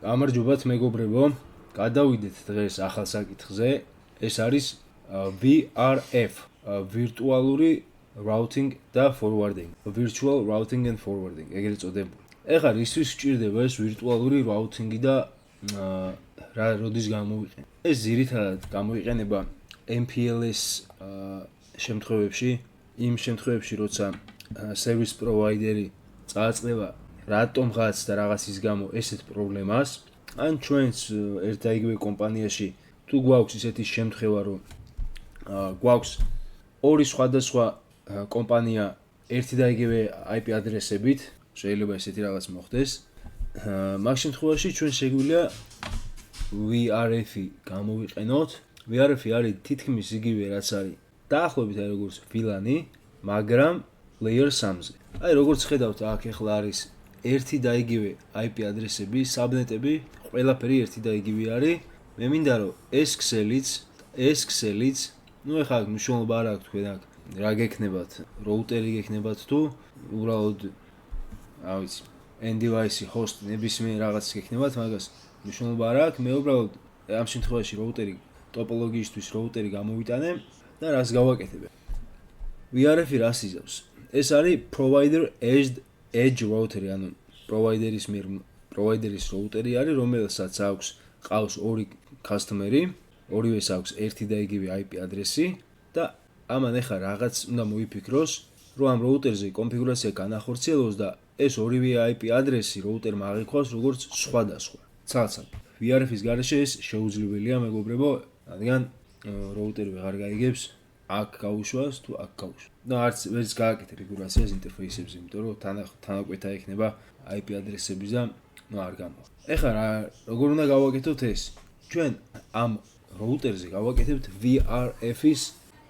გამარჯობათ მეგობრებო, გადავიდეთ დღეს ახალ საკითხზე. ეს არის VRF, virtual routing და forwarding, virtual routing and forwarding, ეგრეთ წოდებული. ეხლა ისთვის სჭირდება ეს ვირტუალური routing-ი და რა როდის გამოვიყენ. ეს ძირითადად გამოიყენება MPLS შემთხვევებში, იმ შემთხვევებში, როცა service provider-ი წააწყდება რატომღაც და რაღაცის გამო ესეთ პრობლემას, ან ჩვენს ერთ და იგივე კომპანიაში თუ გვაქვს ისეთი შემთხვევა, რომ გვაქვს ორი სხვადასხვა კომპანია ერთი და იგივე IP ადრესებით, შეიძლება ესეთი რაღაც მოხდეს. მაგ შემთხვევაში ჩვენ შეგვიძლია VRF-ი გამოვიყენოთ. VRF-ი არის თითქმის იგივე რაც არის დაახლოებით როგორც VLAN-ი, მაგრამ layer 3-ზე. აი როგორც ხედავთ, აქ ახლა არის ერთი და იგივე IP ადრესები, საბნეტები, ყველაფერი ერთი და იგივე არის. მე მინდა რომ ეს ქსელიც, ნუ ეხლა მნიშვნელობა არ აქვს თქვენ აქ რა გექნებათ, როუტერი გექნებათ თუ უბრალოდ რა ვიცი, end device host ნებისმიერ რაღაცს გექნებათ, მაგას მნიშვნელობა არ აქვს. მე უბრალოდ ამ შემთხვევაში როუტერი ტოპოლოგიისთვის როუტერი გამოვიტანე და რას გავაკეთებ. VRF-ი რას იზავს? ეს არის provider edge router-ი, ანუ პროვაიდერის როუტერი არის, რომელსაც ყავს ორი customer-ი, ორივეს აქვს ერთი და იგივე IP ადრესი და ამან ახლა რაღაც უნდა მოიფიქროს, რომ ამ როუტერზე კონფიგურაცია განახორციელოს და ეს ორივე IP ადრესი როუტერმა აღიქვას როგორც სხვადასხვა. ცალ-ცალ. VRF-ის გარეშე ეს შეუძლებელია, მეგობრებო, რადგან როუტერი ვეღარ გაიგებს აქ გაუშვას თუ აქ გაუშვას. და არც გააკეთე რეგულაციას ინტერფეისებზე, იმიტომ რომ თანაკვეთა ექნება IP ადრესების და არ გამოვა. ეხლა როგორ უნდა გავაკეთოთ ეს? ჩვენ ამ როუტერზე გავაკეთებთ VRF-ის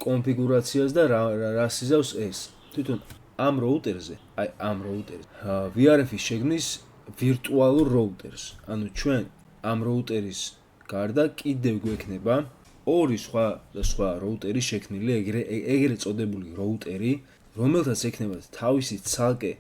კონფიგურაციას და რას იზავს ეს? თვითონ ამ როუტერზე VRF-ის შეგნის ვირტუალურ როუტერს. ანუ ჩვენ ამ როუტერის გარდა კიდევ გვექნება ორი სხვა როუტერი შექმნილი, ეგრეთ წოდებული როუტერი, რომელთაც ექნებათ თავისი ცალკე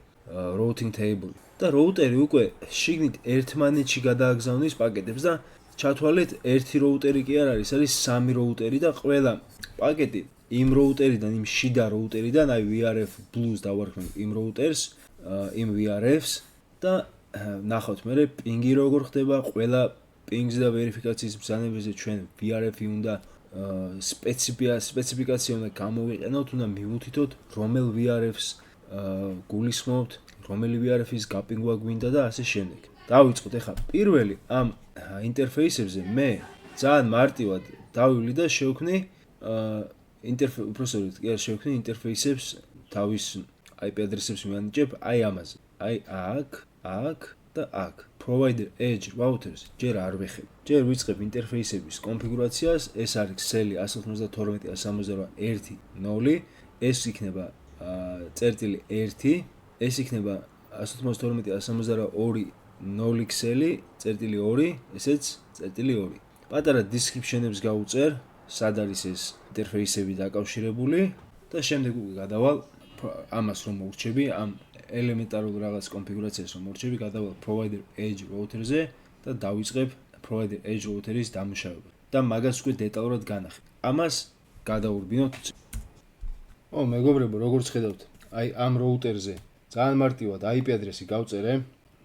routing table და როუტერი უკვე შიგნით ერთმანეთში გადააგზავნის პაკეტებს და ჩათვალეთ ერთი როუტერი კი არ არის სამი როუტერი და ყველა პაკეტი იმ როუტერიდან, იმ შიდა როუტერიდან, აი VRF Blues დავარქმევ იმ როუტერს, იმ VRF-ს და ნახავთ მე პინგი როგორ ხდება, ყველა პინგს და ვერიფიკაციის ბრძანებაზე ჩვენ VRF-ი უნდა სპეციფიკაცია უნდა გამოვიყენოთ, უნდა მივუთითოთ რომელ VRF-ს გულისხმობთ, რომელი VRF-ის გაპინგვა გვინდა და ასე შემდეგ. დავიწყოთ ახლა პირველი ამ ინტერფეისებზე მე ძალიან მარტივად დავივლი და შევქმნი ინტერფეისებს თავის IP ადრესებს მიანიჭებ აი ამაზე. აი აქ და აქ. Provider edge routers ჯერ არ ვეხებ. ჯერ ვიწყებ ინტერფეისების კონფიგურაციას, ეს არის ქსელი 192.168.1.0, ეს იქნება წერტილი 1, ეს იქნება 192.168.2.0 ქსელი, წერტილი 2, ესეც წერტილი 2. პატარა description-ებს გავუწერ, სად არის ეს ინტერფეისები დაკავშირებული და შემდეგ უკვე გადავალ ამას რომ მოვრჩები, ამ ელემენტარულ რაღაც კონფიგურაციას რომ მოვრჩები, გადავალ provider edge router-ზე და დავიწყებ provider edge router-ის დამუშავება და მაგას უკვე დეტალურად განახებ. ამას გადავურბინოთ. მეგობრებო, როგორც ხედავთ, აი ამ როუტერზე ძალიან მარტივად IP ადრესი გავწერე,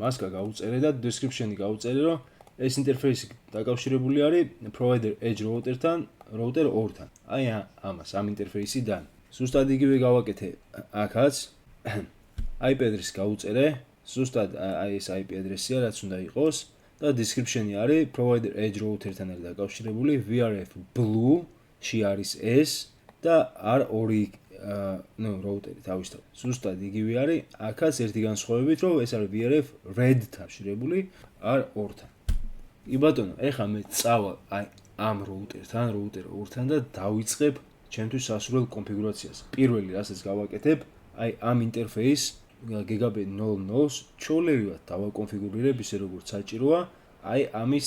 მასკა გავუწერე და description-ი გავუწერე, რომ ეს ინტერფეისი დაკავშირებული არის provider edge router-თან, router 2-თან. აი ამას, ამ ინტერფეისიდან. ზუსტად იგივე გავაკეთე აქაც. IP ადრესი გავუწერე, ზუსტად აი ეს IP ადრესია, რაც უნდა იყოს და description-ი არის provider edge router-თან არის დაკავშირებული VRF Blue-ში არის ეს და R2 როუტერი თავისთავად. ზუსტად იგივე არის, აქაც ერთი განსხვავებით, რომ ეს არის VRF Red-თან შედარებული R2-თან. კი ბატონო, ეხლა მე წავალ აი ამ როუტერთან, router 2-თან და დავიწყებ ჩემთვის სასურველ კონფიგურაციას. პირველი რასაც გავაკეთებ, აი ამ ინტერფეისს Gigabit 00-ს ჩოლერივად დავაკონფიგურირებ ისე როგორც საჭიროა, აი ამის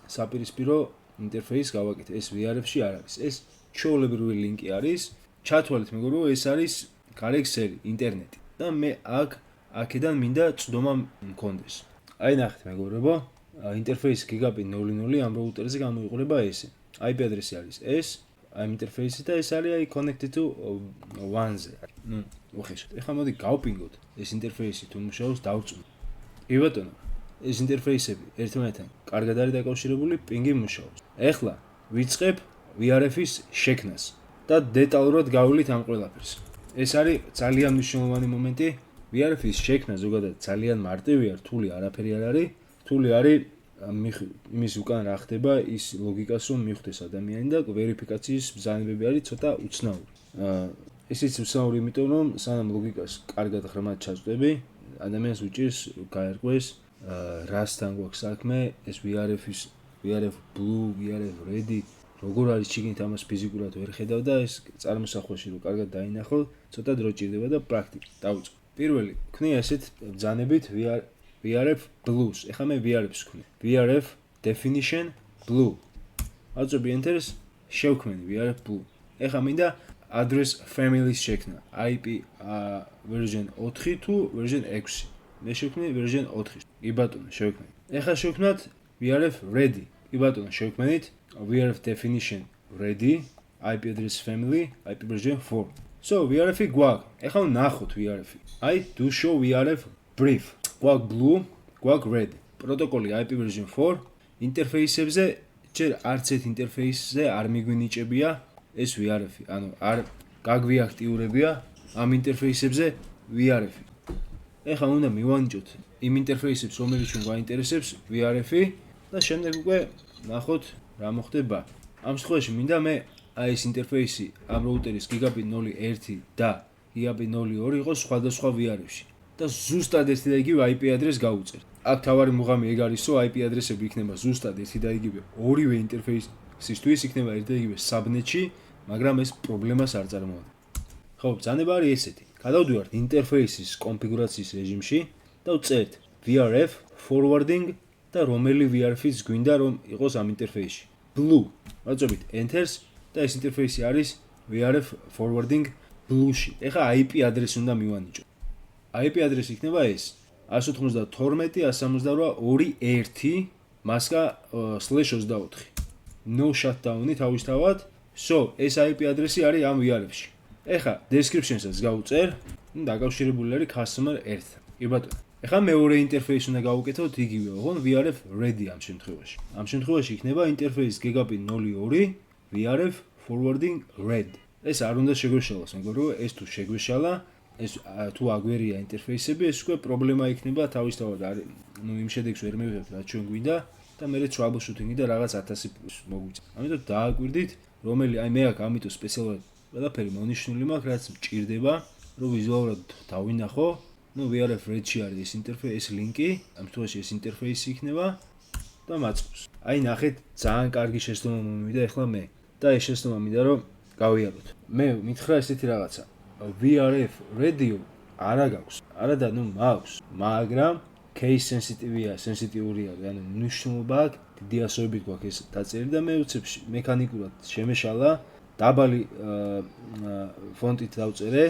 საპირისპირო ინტერფეისს გავაკეთე. ეს VRF-ში არ არის. ეს ჩოლებრივი ლინკი არის. ჩათვალეთ მეგობრებო, ეს არის გარექსელი ინტერნეტი და მე აქედან მინდა წვდომა მქონდეს. აი ნახეთ მეგობრებო, ინტერფეისი gigabit 00 ამ რაუტერზე გამოიყურება ესე. IP ადრესი არის ეს, ამ ინტერფეისი და ეს არის აი connected to 1-ზე. უხეშად. ეხლა მოდი გავპინგოთ ეს ინტერფეისი თუ მუშაობს დავწუნოთ. კი ბატონო, ეს ინტერფეისები ერთმანეთთან კარგად არის დაკავშირებული, პინგი მუშაობს. ეხლა ვიწყებ VRF-ის შექმნას და დეტალურად გავვლით ამ ყველაფერს. ეს არის ძალიან მნიშვნელოვანი მომენტი. VRF-ის შექმნა ზოგადად ძალიან მარტივია, რთული არაფერი არ არის. რთული არის იმის უკან რა ხდება, ის ლოგიკას რომ მიხვდეს ადამიანი და ვერიფიკაციის ბრძანებები არის ცოტა უცნაური. ესეც უცნაური, იმიტომ რომ სანამ ლოგიკას კარგად ღრმად ჩაწვდები, ადამიანს უჭირს გაერკვეს რასთან გვაქვს საქმე, ეს VRF Blue, VRF Ready, როგორ არის ჩიგნით ამას ფიზიკურად ვერ ხედავ და ეს წარმოსახვაში რომ კარგად დაინახო, ცოტა დრო ჭირდება და პრაქტიკა დავიწყო. პირველი ქნია ესეთ ბრძანებით VRF Blues. ეხლა მე VRF-ს ვქნი. VRF definition blue. აწვევი Enter-ს შევქმნი VRF Blue. ეხლა მინდა address family-ს შექმნა. IP version 4 თუ version 6. მე შევქმნი version 4. კი ბატონო, შევქმნი. ეხლა შევქმნათ VRF Ready. კი ბატონო, შევქმნით VRF definition ready, IP address family, IP version 4. So VRF-ი გვაქვს. ეხლა ვნახოთ VRF-ი. I do show VRF brief. გვაქვს blue, გვაქვს red. პროტოკოლი IP version 4. ინტერფეისებზე ჯერ არც ერთ ინტერფეისზე არ მიგვინიჭებია ეს VRF-ი. ანუ არ გაგვიაქტიურებია ამ ინტერფეისებზე VRF-ი. ეხლა უნდა მივანიჭოთ იმ ინტერფეისებს, რომელიც ჩვენ გვაინტერესებს VRF-ი და შემდეგ უკვე ნახოთ რა მოხდება. ამ შემთხვევაში მინდა მე აი ეს ინტერფეისი ამ რაუტერის gigabit 01 და gigabit 02 იყოს სხვადასხვა VRF-ში და ზუსტად ერთი და იგივე IP ადრესს გავუწერთ. აქ თავარი მუღამი ეგ არის, რომ IP ადრესები იქნება ზუსტად ერთი და იგივე ორივე ინტერფეისისთვის იქნება ერთი და იგივე საბნეტში, მაგრამ ეს პრობლემას არ წარმოადგენს. ხო, ბრძანება არის ესეთი. გადავდივართ ინტერფეისის კონფიგურაციის რეჟიმში და ვწერთ VRF forwarding და რომელი VRF-იც გვინდა რომ იყოს ამ ინტერფეისში. Blue. ვაწვევით Enter-ს და ეს ინტერფეისი არის VRF forwarding Blue-ში. ეხლა IP ადრესი უნდა მივანიჭო. IP ადრესი იქნება ეს 192.168.2.1 მასკა /24. No shutdown-ი თავისთავად. So, ეს IP ადრესი არის ამ VRF-ში. ეხლა description-საც გავუწერ, დაკავშირებული არის customer 1-თან. კი ბატონო. ეხლა მეორე ინტერფეისი უნდა გავუკეთოთ იგივე, ოღონდ VRF Ready ამ შემთხვევაში. ამ შემთხვევაში იქნება ინტერფეისი gigabit 02 VRF forwarding red. ეს არ უნდა შეგვეშალოს, მეგობრებო, რომ ეს თუ შეგვეშალა, ეს თუ აგვერია ინტერფეისები, ეს უკვე პრობლემა იქნება თავისთავად. იმ შედეგს ვერ მივიღებთ, რაც ჩვენ გვინდა და მე troubleshooting-ი და რაღაც 1000 მოგვიწევს. ამიტომ დააკვირდით, რომელი აი მე აქ ამიტომ სპეციალურად ყველაფერი მონიშნული მაქვს, რაც მჭირდება, რომ ვიზუალურად დავინახო. VRF Red-ში არის ეს ინტერფეისი, ეს ლინკი, ამ შემთხვევაში ეს ინტერფეისი იქნება და მაწყობს. აი ნახეთ, ძალიან კარგი შეცდომა მომივიდა ეხლა მე და ეს შეცდომა მინდა რომ გავიაროთ. მე მითხრა ესეთი რაღაცა. VRF Radio არა გაქვს. არა და მაქვს, მაგრამ case sensitive-ია, ანუ მნიშვნელობა აქვს, დიდი ასოებით გვაქვს ეს დაწერილი და მე უცებ მექანიკურად შემეშალა, დაბალი ფონტით დავწერე,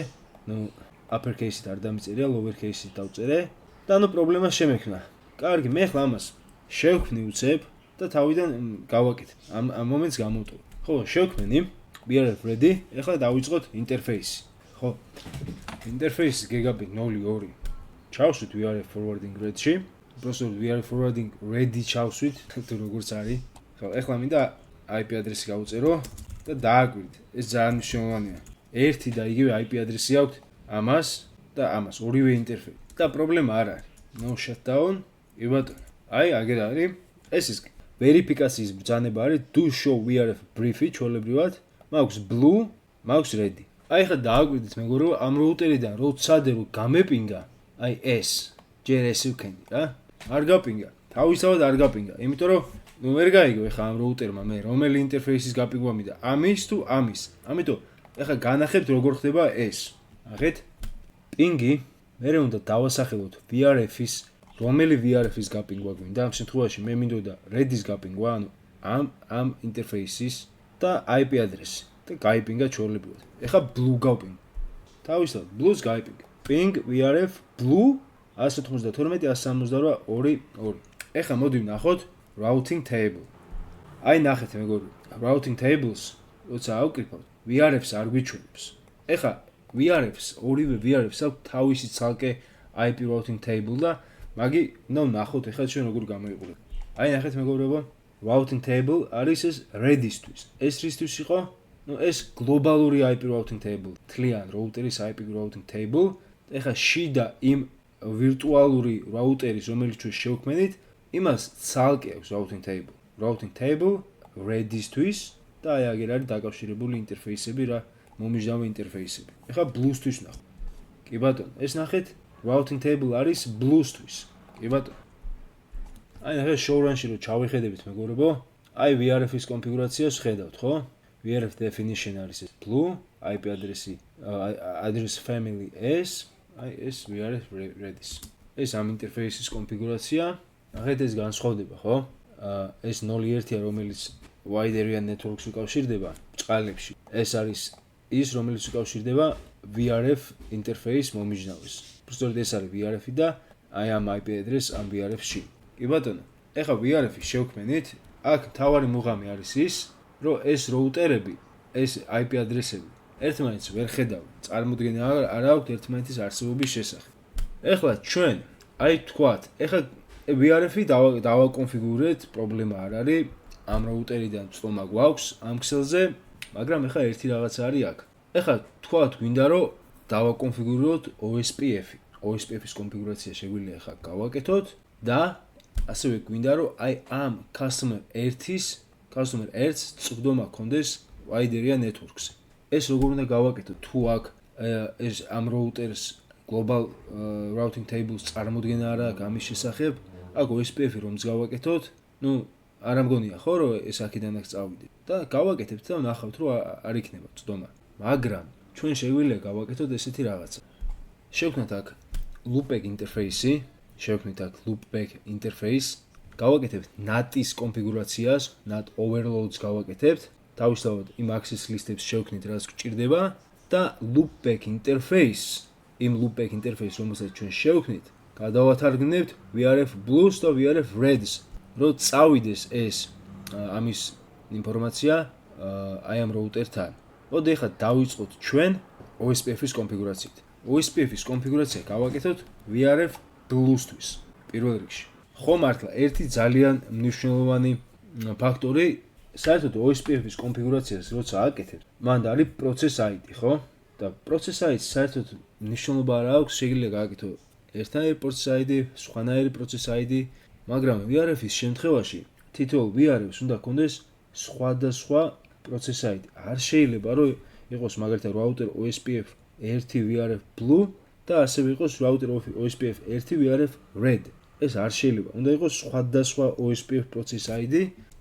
upper case-ით არ დამიწერია, lower case-ით დავწერე და პრობლემა შემექმნა. კარგი, მე ხლა ამას შევქმნი უცებ და თავიდან გავაკეთე. ამ მომენტს გამოვტოვე. ხო, შევქმნი VRF Ready, ეხლა დავიწყოთ ინტერფეისი. ხო. ინტერფეისი gigabit 02 ჩავსვით VRF forwarding Red-ში. უბრალოდ VRF forwarding Ready ჩავსვით, თუ როგორც არის. ხო, ეხლა მინდა IP ადრესი გავუწერო და დააკვირდით. ეს ძალიან მნიშვნელოვანია. ერთი და იგივე IP ადრესი აქვს ამას და ამას ორივე ინტერფეისი. და პრობლემა არ არის. No shutdown. კი ბატონო. აი, აგერ არის. ეს ის ვერიფიკაციის ბრძანება არის do show VRF brief-ი ჩვეულებრივად. მაქვს blue, მაქვს ready. აი, ხა დააკვირდით მეგობრებო, ამ რაუტერიდან რო ვცადე რომ გამეპინგა, აი ეს, ჯერ ეს ვქენი რა. არ გაპინგა. თავისთავად არ გაპინგა. იმიტომ რომ ვერ გაიგო ეხა ამ რაუტერმა მე რომელი ინტერფეისის გაპინგვა მინდა. ამის თუ ამის. ამიტომ ეხა განახებთ როგორ ხდება ეს. ნახეთ? პინგი მე უნდა დავასახელოთ VRF-ის, რომელი VRF-ის გაპინგვა გვინდა. ამ შემთხვევაში მე მინდოდა Red-ის გაპინგვა, ანუ ამ ინტერფეისის და IP ადრესი და გაიპინგა ჩვეულებრივად. ეხა Blue გავპინგ. თავისთავად Blue-ს გაიპინგ. Ping VRF Blue 192.168.2.2. ეხლა მოდი ვნახოთ routing table. აი ნახეთ მეგობრებო, routing tables როცა ავკრიფავთ, VRF-ს არ გვიჩვენებს. ეხლა VRF-ს, ორივე VRF-ს აქვს თავისი ცალკე IP routing table და მაგი უნდა ვნახოთ ეხლა ჩვენ როგორ გამოიყურებ. აი ნახეთ მეგობრებო, routing table არის ეს Redis-თვის. ეს რისთვის იყო? ეს გლობალური IP routing table. თლიან რაუტერის IP routing table. ეხლა შიდა იმ ვირტუალური რაუტერის, რომელიც ჩვენ შევქმნით, იმას ცალკე აქვს routing table. Routing table Redis-თვის და აი აგერ არის დაკავშირებული ინტერფეისები რა, მომიჯნავე ინტერფეისები. ეხლა Blues-თვის ნახოთ. კი ბატონო, ეს ნახეთ, routing table არის Blues-თვის. კი ბატონო. აი ახლა showrun-ში რო ჩავიხედებით მეგობრებო, აი VRF-ის კონფიგურაციას ხედავთ, ხო? VRF definition არის ეს blue, IP address-ი, address family S, აი ეს VRF Redis. ეს ამ ინტერფეისის კონფიგურაცია, ნახეთ ეს განსხვავდება, ხო? ეს 0.1-ია, რომელიც wide area networks უკავშირდება წყალებში. ეს არის ის, რომელიც უკავშირდება VRF interface მომიჯნავეს. Სწორედ ეს არის VRF-ი და აი ამ IP address ამ VRF-ში. კი ბატონო, ეხლა VRF-ი შევქმნით, აქ თავარი მუღამი არის ის, რომ ეს რაუტერები, ეს IP address-ები ერთმანეთს ვერ ხედავენ, წარმოდგენა არ აქვს ერთმანეთის არსებობის შესახებ. ეხლა ჩვენ, აი თქვათ, ეხლა VRF-ი დავაკონფიგურეთ, პრობლემა არ არის, ამ რაუტერიდან წვომა გვაქვს ამ ქსელზე, მაგრამ ეხლა ერთი რაღაცა არის აქ. ეხლა თქვათ, გვინდა რომ დავაკონფიგუროთ OSPF-ი. OSPF-ის კონფიგურაცია შეგვიძლია ახლა გავაკეთოთ და ასევე გვინდა რომ აი ამ customer 1-ს წვდომა ქონდეს wide area networks-ზე. ეს როგორ უნდა გავაკეთოთ თუ აქ ეს ამ routers global routing tables წარმოდგენა არ აქვს ამის შესახებ, აქ OSPF-ი რომც გავაკეთოთ, ნუ არ ამგონია ხო რომ ეს აქედან აქ წავიდეთ და გავაკეთებთ და ნახავთ რომ არ იქნება წვდომა. მაგრამ ჩვენ შეგვიძლია გავაკეთოთ ესეთი რაღაცა. შევქმნათ აქ loopback interface-ი, გავაკეთებთ NAT-ის კონფიგურაციას, NAT overloads გავაკეთებთ, თავისთავად იმ access list-ებს შევქმნით, რაც გვჭირდება და loopback interface, რომელსაც ჩვენ შევქმნით, გადავათარგმნებთ VRF Blues და VRF Reds, რომ წავიდეს ეს ამის ინფორმაცია აი ამ რაუტერთან. მოდი ახლა დავიწყოთ ჩვენ OSPF-ის კონფიგურაციით. OSPF-ის კონფიგურაცია გავაკეთოთ VRF Blues-თვის. პირველ რიგში. ხო მართლა ერთი ძალიან მნიშვნელოვანი ფაქტორი, საერთოდ OSPF-ის კონფიგურაციას როცა აკეთებ, მან არის process ID, ხო? და process ID-ს საერთოდ მნიშვნელობა არ აქვს, შეიძლება გააკეთო ერთნაირი process ID, სხვანაირი process ID, მაგრამ VRF-ის შემთხვევაში თითოეულ VRF-ს უნდა ქონდეს სხვადასხვა process ID. არ შეიძლება რომ იყოს მაგალითად router OSPF 1 VRF Blue და ასევე იყოს router OSPF 1 VRF Red. ეს არ შეიძლება. უნდა იყოს სხვადასხვა OSPF process ID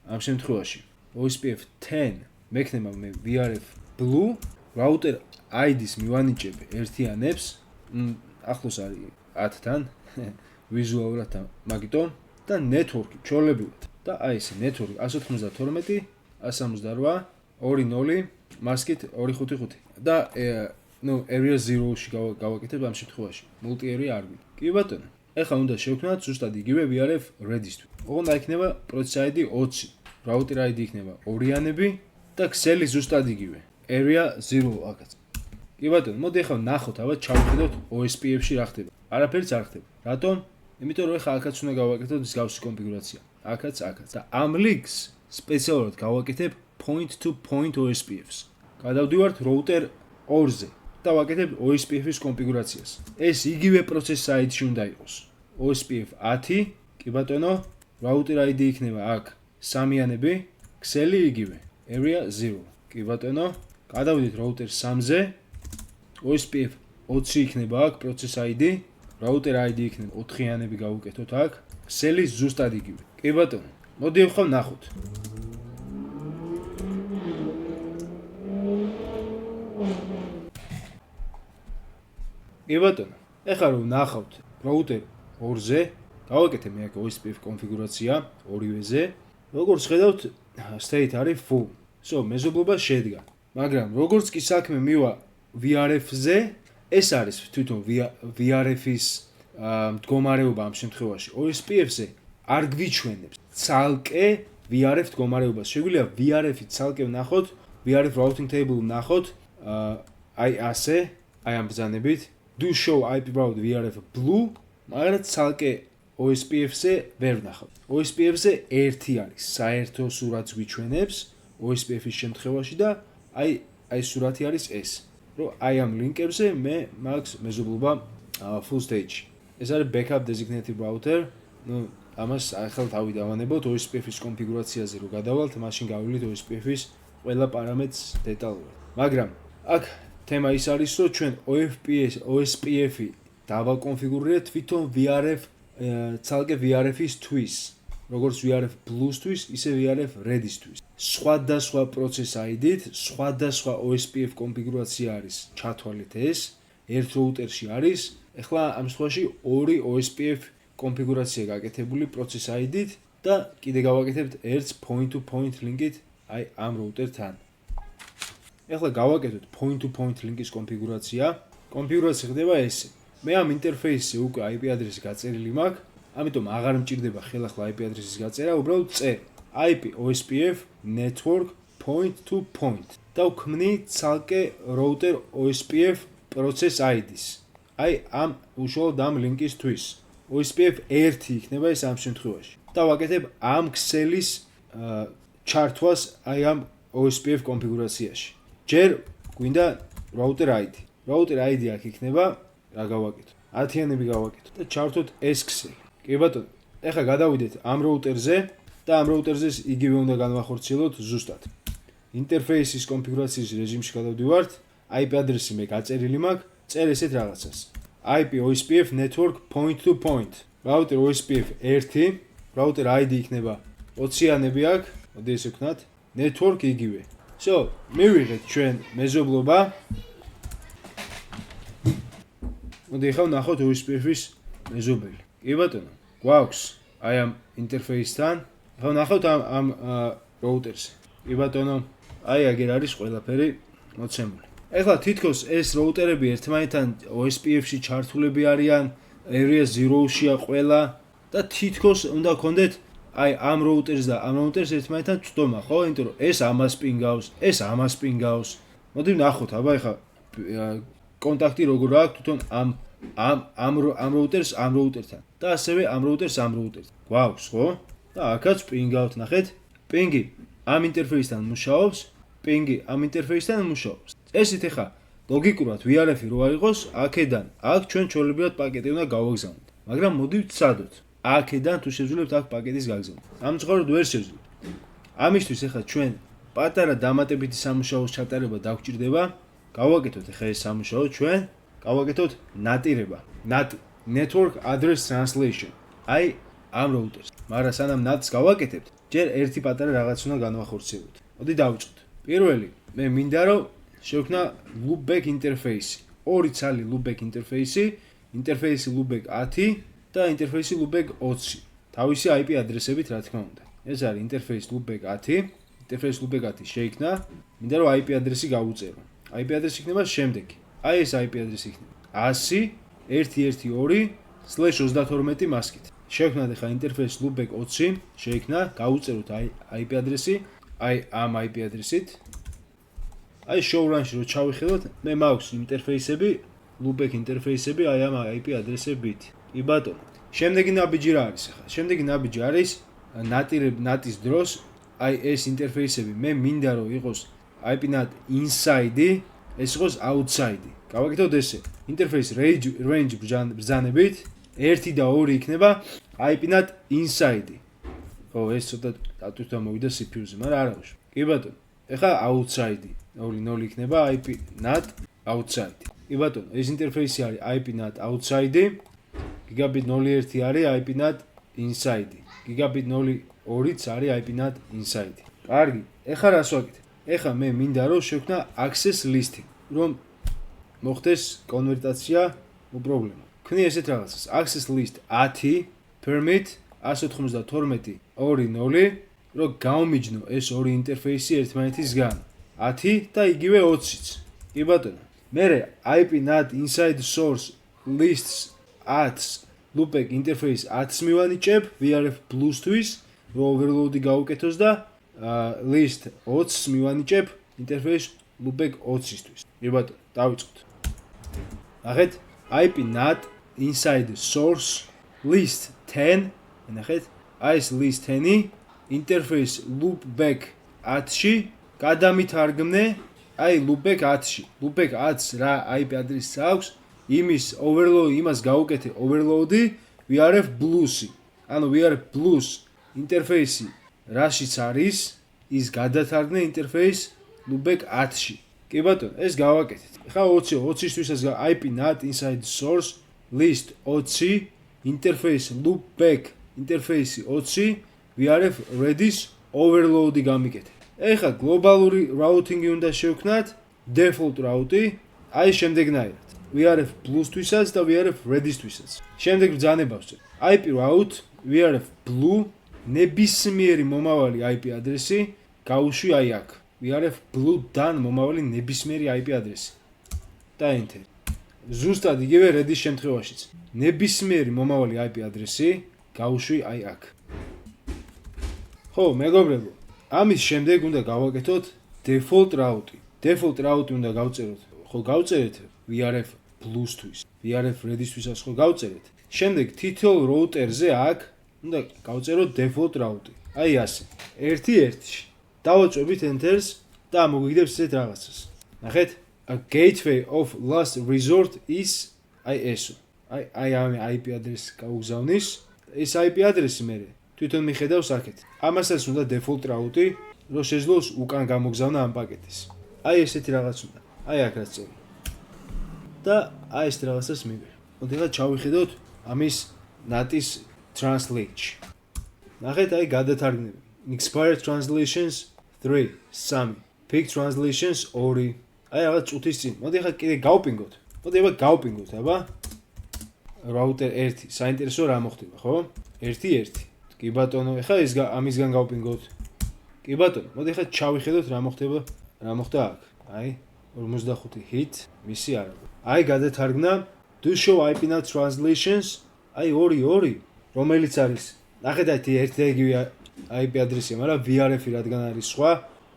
ამ შემთხვევაში. OSPF 10 მექნება მე VRF Blue router ID-ს მივანიჭებ ერთიანებს, ახლოს არის 10-თან ვიზუალურად მაგიტომ და network ჩვეულებრივად. და აი ეს network 192 168 20 მასკით 255 და area 0-ში გავაკეთებ ამ შემთხვევაში. multi area არ გვინდა. კი ბატონო. ეხლა უნდა შევქმნათ ზუსტად იგივე VRF Redis-თვის. ოღონდ იქნება process ID 20, router ID იქნება ორიანები და ქსელი ზუსტად იგივე. area 0 აქაც. კი ბატონო, მოდი ახლა ნახოთ, აბა ჩავხედოთ OSPF-ში რა ხდება. არაფერიც არ ხდება. რატომ? იმიტომ რომ ახლა აქაც უნდა გავაკეთოთ მსგავსი კონფიგურაცია. აქაც და ამ links სპეციალურად გავაკეთებ point to point OSPF-ს. გადავდივართ router 2-ზე და ვაკეთებ OSPF-ის კონფიგურაციას. ეს იგივე process ID-ში უნდა იყოს. OSPF 10, კი ბატონო, router ID იქნება აქ სამიანები, ქსელი იგივე, area 0. კი ბატონო, გადავიდეთ router 3-ზე. OSPF 20 იქნება აქ process ID, router ID იქნება 4-იანები გავუკეთოთ აქ, ქსელი ზუსტად იგივე. კი ბატონო, მოდი ახლა ნახოთ. კი ბატონო, ეხლა რომ ნახავთ router 2-ზე, გავაკეთე მე აქ OSPF კონფიგურაცია ორივეზე. როგორც ხედავთ, state არის full. მეზობლობა შედგა. მაგრამ როგორც კი საქმე მივა VRF-ზე, ეს არის თვითონ VRF-ის მდგომარეობა ამ შემთხვევაში. OSPF-ზე არ გვიჩვენებს ცალკე VRF მდგომარეობას. შეგვიძლია VRF-ი ცალკე ვნახოთ, VRF routing table ვნახოთ, აი ასე, აი ამ ბრძანებით, do show IP route VRF blue, მაგრამ ცალკე OSPF-ზე ვერ ვნახავთ. OSPF-ზე ერთი არის, საერთო სურათს გვიჩვენებს OSPF-ის შემთხვევაში და აი სურათი არის ეს. რომ აი ამ ლინკებზე მე მაქვს მეზობლობა full stage. ეს არის backup designated router. ნუ ამას ახლა თავი დავანებოთ OSPF-ის კონფიგურაციაზე რომ გადავალთ, მაშინ გავივლით OSPF-ის ყველა პარამეტრს დეტალურად. მაგრამ აქ თემა ის არის, რომ ჩვენ OSPF-ი დავაკონფიგურირებთ თვითონ VRF ცალკე VRF-ის თვის, როგორც VRF Blue-თვის, ისე VRF Red-ისთვის. სხვადასხვა process ID-ით, სხვადასხვა OSPF კონფიგურაცია არის ჩათვალეთ ეს, ერთ როუტერში არის, ახლა ამ შემთხვევაში ორი OSPF კონფიგურაცია გაკეთებული process ID-ით და კიდე გავაკეთებთ ერთს point-to-point link-ით, აი ამ როუტერთან. ახლა გავაკეთოთ point-to-point link-ის კონფიგურაცია. კონფიგურაცია ხდება ესე. მე ამ ინტერფეისზე უკვე IP ადრესი გაწერილი მაქვს, ამიტომ აღარ მჭირდება ხელახლა IP ადრესის გაწერა, უბრალოდ წერ IP OSPF network point to point და ვქმნი ცალკე router OSPF process ID-ს. აი ამ უშუალოდ ამ ლინკისთვის OSPF 1 იქნება ეს ამ შემთხვევაში. და ვაკეთებ ამ ქსელის ჩართვას აი ამ OSPF კონფიგურაციაში. ჯერ გვინდა router ID. Router ID აქ იქნება, რა გავაკეთო? 10-იანები გავაკეთო და ჩავთოთ ეს ქსელი. კი ბატონო, ეხლა გადავიდეთ ამ როუტერზე და ამ როუტერზე იგივე უნდა განვახორციელოთ ზუსტად. ინტერფეისის კონფიგურაციის რეჟიმში გადავდივართ, IP ადრესი მე გაწერილი მაქვს, წერ ესეთ რაღაცას. IP OSPF network point to point. Router OSPF 1, router ID იქნება 20-იანები აქ, მოდი ესე ვქნათ, network იგივე. მივიღეთ ჩვენ მეზობლობა. მოდი ახლა ვნახოთ OSPF-ის მეზობელი. კი ბატონო, გვაქვს აი ამ ინტერფეისთან. ახლა ვნახოთ ამ როუტერზე. კი ბატონო, აი აგერ არის ყველაფერი მოცემული. ახლა თითქოს ეს როუტერები ერთმანეთთან OSPF-ში ჩართულები არიან, Area 0-შია ყველა და თითქოს უნდა გქონდეთ აი ამ როუტერს და ამ როუტერს ერთმანეთთან წვდომა, ხო? იმიტომ რომ ეს ამას პინგავს, ეს ამას პინგავს. მოდი ვნახოთ, აბა ახლა კონტაქტი როგორ აქვს თვითონ ამ როუტერს ამ როუტერთან და ასევე ამ როუტერს ამ როუტერთან. გვაქვს, ხო? და აქაც პინგავთ, ნახეთ? პინგი ამ ინტერფეისთან მუშაობს, პინგი ამ ინტერფეისთან მუშაობს. ესეთ ახლა ლოგიკურად VRF-ი რო არ იყოს, აქედან აქ ჩვენ ჩვეულებრივად პაკეტი უნდა გავაგზავნოთ. მაგრამ მოდი ვცადოთ. აქედან თუ შევძლებთ აქ პაკეტის გაგზავნა. სამწუხაროდ ვერ შევძლებთ. ამისთვის ახლა ჩვენ პატარა დამატებითი სამუშაოს ჩატარება დაგვჭირდება. გავაკეთოთ ახლა ეს სამუშაო ჩვენ, გავაკეთოთ ნატირება. Network address translation. აი ამ როუტერს. მაგრამ სანამ NAT-ს გავაკეთებთ, ჯერ ერთი პატარა რაღაც უნდა განვახორციელოთ. მოდი დავიწყოთ. პირველი, მე მინდა რომ შევქნა loopback interface. ორი ცალი loopback interface, interface loopback 10 და interface loopback 20. თავისი IP ადრესებით, რა თქმა უნდა. ეს არის interface loopback 10, interface loopback 10 შეიქმნა, მინდა რომ IP ადრესი გავუწერო. IP ადრესი იქნება შემდეგი. აი ეს IP ადრესი იქნება 100.112/32 მასკით. შევქმნათ ახლა interface loopback 20, შეიქმნა, გავუწეროთ IP ადრესი, აი ამ IP ადრესით. აი show run-ში რო ჩავიხილოთ, მე მაქვს ინტერფეისები, loopback ინტერფეისები აი ამ IP ადრესებით. კი ბატონო. შემდეგი ნაბიჯი რა არის ახლა? შემდეგი ნაბიჯი არის NAT-ის დროს აი ეს ინტერფეისები მე მინდა რომ იყოს IP NAT inside, ეს იყოს outside. გავაკეთოთ ესე. Interface range ბრძანებით 1 და 2 იქნება IP NAT inside. ხო, ეს ცოტა დატვირთვა მოვიდა CPU-ზე, მაგრამ არ აღუშვა. კი ბატონო. ეხლა outside 0 იქნება IP NAT outside. კი ბატონო, ეს ინტერფეისი არის IP NAT outside, gigabit 01 არის IP NAT inside. Gigabit 02-ც არის IP NAT inside. კარგი, ეხლა რას ვაკეთებ? ეხლა მე მინდა რომ შევქნა access list-ი, რომ მოხდეს კონვერტაცია უპრობლემო. ვქნი ესეთ რაღაცას, access list 10 permit 192.2.20, რომ გამომიჯნო ეს ორი ინტერფეისი ერთმანეთისგან. 10 და იგივე 20-იც. კი ბატონო. მერე IP NAT inside source lists 10 loopback interface 10 მივანიჭებ VRF plus-თვის, რომ overload-ი გავუკეთოს და list 20 მივანიჭებ interface loopback 20-ისთვის. კი ბატონო, დავიწყოთ. ნახეთ, IP NAT inside source list 10, ნახეთ, აი ეს list 10-ი interface loopback 10-ში გადამითარგმნე აი loopback 10-ში. loopback 10 რა IP ადრესი აქვს, იმის overload იმას გავუკეთე overload-ი VRF plus-ი. ანუ VRF plus interface-ი რაშიც არის, ის გადათარგმნე interface loopback 10-ში. კი ბატონო, ეს გავაკეთეთ. ხა 20-20-ისთვისაც IP NAT inside source list 20 interface loopback interface 20 VRF redis overload-ი გამიკეთე. ეხლა გლობალური routing-ი უნდა შევქნათ, default route-ი, აი შემდეგნაირად. VRF plus-თვისაც და VRF redis-თვისაც. შემდეგ ბრძანებას ვწერ. IP route VRF blue ნებისმიერი მომავალი IP ადრესი გაუშვი აი აქ. VRF blue-დან მომავალი ნებისმიერი IP ადრესი. და enter. ზუსტად იგივე redis შემთხვევაშიც. ნებისმიერი მომავალი IP ადრესი გაუშვი აი აქ. ხო, მეგობრებო, ამის შემდეგ უნდა გავაკეთოთ default route. default route უნდა გავწეროთ. ხო, გავწერეთ VRF plus-თვის, VRF redis-თვისაც ხო გავწერეთ. შემდეგ თითოეულ router-ზე აქ უნდა გავწეროთ default route. აი ასე. 1-1-ში. დავაწვევით enter-ს და მოგვიგდებს ესეთ რაღაცას. ნახეთ, a gateway of last resort is აი ესო. აი ამ IP ადრესი გავუგზავნის. ეს IP ადრესი მე თვითონ მიხედავს აქეთ. ამასაც უნდა default route, რომ შეძლოს უკან გამოგზავნა ამ პაკეტის. აი ესეთი რაღაც უნდა. აი აქ რაც წერია. და აი ეს რაღაცას მივიღე. მოდი ახლა ჩავიხედოთ ამის NAT-ის translate-ში. ნახეთ, აი გადათარგმნები. Expired translations 3, 3. Peak translations 2. აი რაღაც წუთის წინ. მოდი ახლა კიდე გავპინგოთ. მოდი ახლა გავპინგოთ, აბა. Router 1, საინტერესო რა მოხდება, ხო? 1-1. კი ბატონო, ახლა ეს ამისგან გავპინგოთ. კი ბატონო, მოდი ახლა ჩავიხედოთ რა მოხდება, რა მოხდა აქ. აი 45 hit, მისი არა. აი გადათარგმნა do show IP NAT translations, აი 2, რომელიც არის. ნახეთ, აი ერთი და იგივე IP ადრესია, მაგრამ VRF-ი რადგან არის სხვა,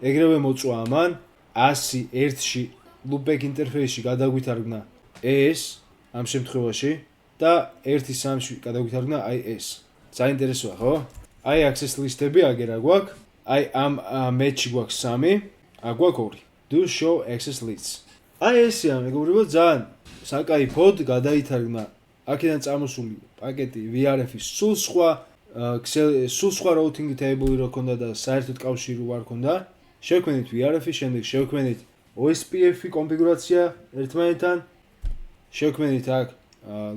ეგრევე მოწვა ამან 100 1-ში loopback interface-ში გადაგვითარგმნა ეს ამ შემთხვევაში და 1-3-ში გადაგვითარგმნა აი ეს. საინტერესოა, ხო? აი access list-ები აგერა გვაქვს. აი ამ match-ში გვაქვს 3, აქ გვაქვს 2. Do show access lists. აი ესეა, მეგობრებო, ძალიან საკაიფოდ გადაითარგმნა აქედან წამოსული პაკეტი VRF-ის სულ სხვა routing table-ი რო ქონდა და საერთოდ კავშირი არ ქონდა. შევქმნით VRF-ი, შემდეგ შევქმნით OSPF-ი კონფიგურაცია ერთმანეთთან. შევქმნით აქ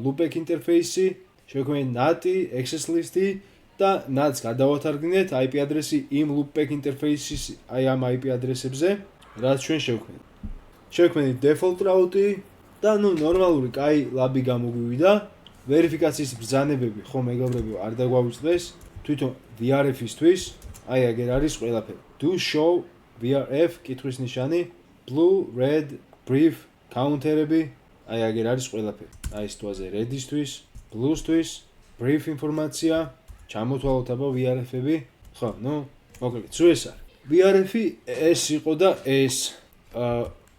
loopback interface-ი, შევქმნით NAT-ი, access list-ი და NAT-ს გადავათარგმნეთ IP ადრესი იმ loopback interface-ის აი ამ IP ადრესებზე, რაც ჩვენ შევქმნით. შევქმნით default route-ი და ნორმალური კაი ლაბი გამოგვივიდა. ვერიფიკაციის ბრძანებები ხო მეგობრებო არ დაგვაუწყდეს. თვითონ VRF-ისთვის აი აგერ არის ყველაფერი. Do show VRF კითხვის ნიშანი, blue, red, brief, counter-ები, აი აგერ არის ყველაფერი. აი სიტყვაზე red-ისთვის, blue-თვის, brief ინფორმაცია, ჩამოთვალოთ აბა VRF-ები. ხო, მოკლედ, სულ ეს არის. VRF-ი ეს იყო და ეს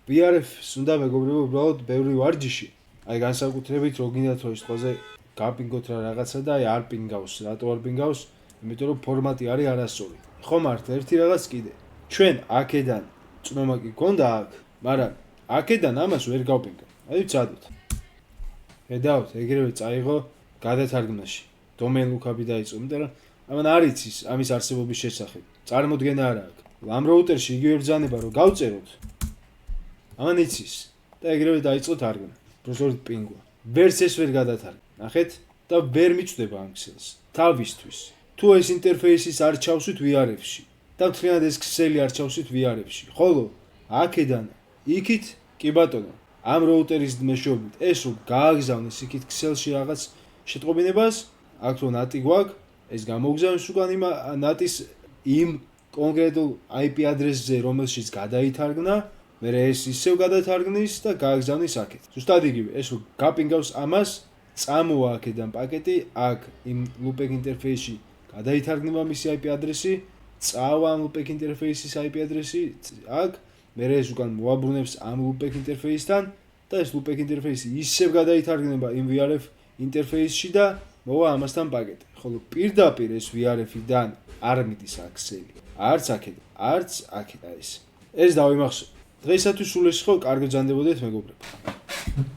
VRF-ს უნდა მეგობრებო უბრალოდ ბევრი ვარჯიში. აი განსაკუთრებით რო გინდათ რომ სიტყვაზე გაპინგოთ რა რაღაცა და აი არ პინგავს, რატო არ პინგავს? იმიტომ რომ ფორმატი არის არასწორი. ხო მართლა ერთი რაღაც კიდე. ჩვენ აქედან წნომა კი გქონდა აქ, მაგრამ აქედან ამას ვერ გავპინგავ. აი ვცადოთ. ხედავთ, ეგრევე წაიღო გადათარგმნაში. domain lookup-ი დაიწყო, იმიტომ რომ ამან არ იცის ამის არსებობის შესახებ. წარმოდგენა არ აქვს. ამ რაუტერში იგივე ბრძანება რომ გავწეროთ. ამან იცის და ეგრევე დაიწყო თარგმნა. პროცესორი პინგვა. ვერც ეს ვერ გადათარგმნა. ნახეთ და ვერ მიწდება ამ ქსელს. თავისთვის. თუ ეს ინტერფეისის არ ჩავსვით VRF-ში და მთლიანად ეს ქსელი არ ჩავსვით VRF-ში. ხოლო აქედან იქით კი ბატონო, ამ რაუტერის მეშვეობით ეს რომ გააგზავნეს იქით ქსელში რაღაც შეტყობინებას, აქ რომ NAT-ი გვაქვს, ეს გამოგზავნეს უკან იმ NAT-ის იმ კონკრეტულ IP ადრესზე, რომელშიც გადაითარგმნა, მე ეს ისევ გადათარგმნის და გააგზავნის აქეთ. ზუსტად იგივე, ეს რომ გაპინგავს ამას, წამოვა აქედან პაკეტი, აქ იმ loopback ინტერფეისში გადაითარგმნება მისი IP ადრესი, წავა ამ loopback ინტერფეისის IP ადრესი, აქ მე ეს უკან მოაბრუნებს ამ loopback ინტერფეისთან და ეს loopback ინტერფეისი ისევ გადაითარგმნება იმ VRF ინტერფეისში და მოვა ამასთან პაკეტი. ხოლო პირდაპირ ეს VRF-დან არ მიდის აქსელი. არც აქეთ, არც აქეთ არის. ეს დავიმახსოვრე. დღეისათვის სულ ეს ხო, კარგად ბრძანდებოდეთ მეგობრებო.